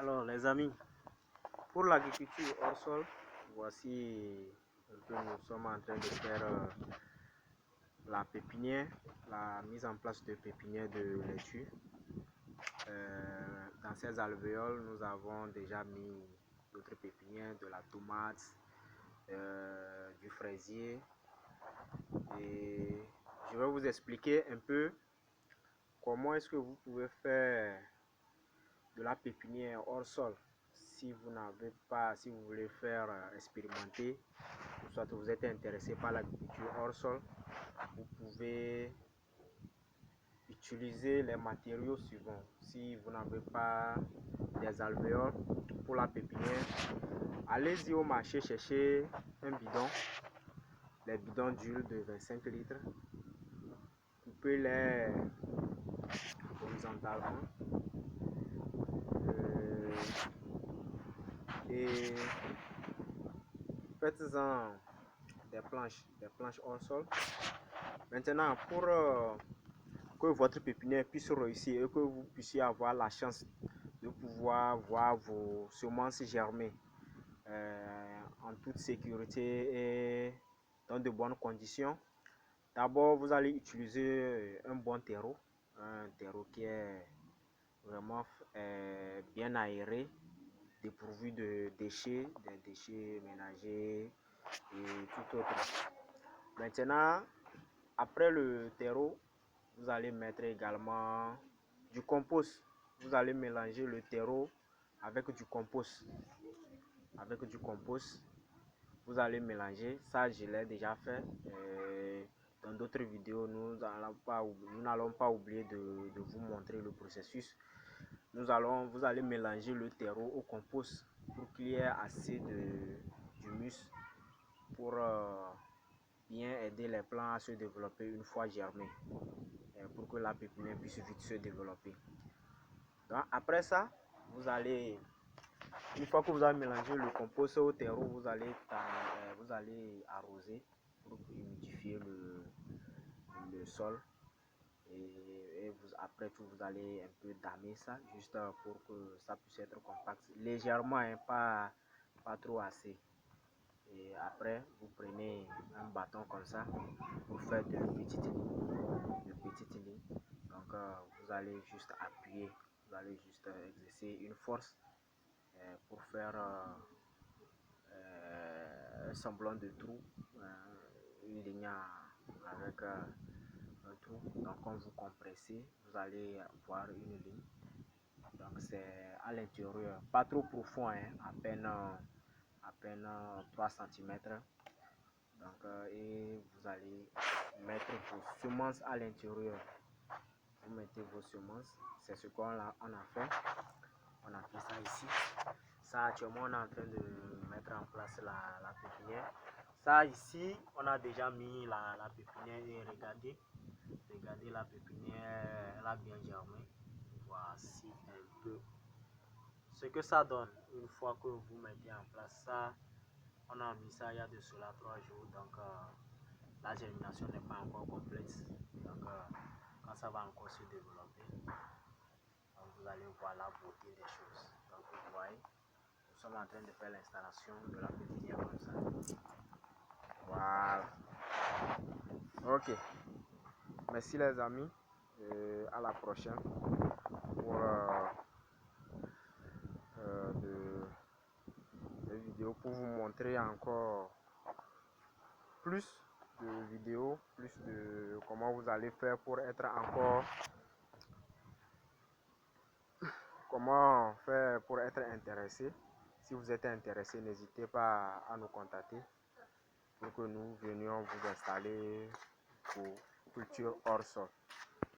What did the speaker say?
Alors les amis, pour l'agriculture hors sol, voici que nous sommes en train de faire la pépinière, la mise en place de pépinière de laitue. Dans ces alvéoles, nous avons déjà mis d'autres pépinières, de la tomate, du fraisier. Et je vais vous expliquer un peu comment est-ce que vous pouvez faire de la pépinière hors sol si vous n'avez pas, si vous voulez faire expérimenter, soit vous êtes intéressé par l'agriculture hors sol. Vous pouvez utiliser les matériaux suivants. Si vous n'avez pas des alvéoles pour la pépinière, allez-y au marché chercher un bidon, les bidons d'huile de 25 litres, coupez-les horizontalement et faites-en des planches hors sol. Maintenant, pour que votre pépinière puisse réussir et que vous puissiez avoir la chance de pouvoir voir vos semences germer en toute sécurité et dans de bonnes conditions, d'abord vous allez utiliser un bon terreau, un terreau qui est vraiment bien aéré, dépourvu de déchets, des déchets ménagers et tout autre. Maintenant, après le terreau, vous allez mettre également du compost. Vous allez mélanger le terreau avec du compost. Avec du compost, vous allez mélanger. Ça, je l'ai déjà fait. Dans d'autres vidéos, nous n'allons pas oublier de vous montrer le processus. Vous allez mélanger le terreau au compost pour qu'il y ait assez d'humus pour bien aider les plants à se développer une fois germés, pour que la pépinière puisse vite se développer. Donc, après ça, une fois que vous avez mélangé le compost au terreau, vous allez arroser pour humidifier le sol. Et après tout, vous allez un peu damer ça, juste pour que ça puisse être compact, légèrement, hein, pas trop assez. Et après, vous prenez un bâton comme ça pour faire de petites lignes. Donc, vous allez juste appuyer, vous allez juste exercer une force pour faire un semblant de trou, une ligne avec un trou. Donc, quand vous compressez, vous allez voir une ligne. Donc, c'est à l'intérieur, pas trop profond, hein, à peine 3 cm. Donc, et vous allez mettre vos semences à l'intérieur. Vous mettez vos semences, c'est ce qu'on a fait. On a fait ça ici. Ça, actuellement, on est en train de mettre en place la pépinière. Ça, ici, on a déjà mis la pépinière et regardez la pépinière, elle a bien germé. Voici un peu ce que ça donne une fois que vous mettez en place ça. On a mis ça il y a de cela 3 jours, donc la germination n'est pas encore complète. Donc quand ça va encore se développer, donc, vous allez voir la beauté des choses. Donc vous voyez, nous sommes en train de faire l'installation de la pépinière comme ça. Voilà. Ok. Merci les amis. Et à la prochaine pour des vidéos pour vous montrer encore plus de vidéos, plus de comment vous allez faire pour être encore, comment faire pour être intéressé. Si vous êtes intéressé, n'hésitez pas à nous contacter pour que nous venions vous installer pour culture hors sol.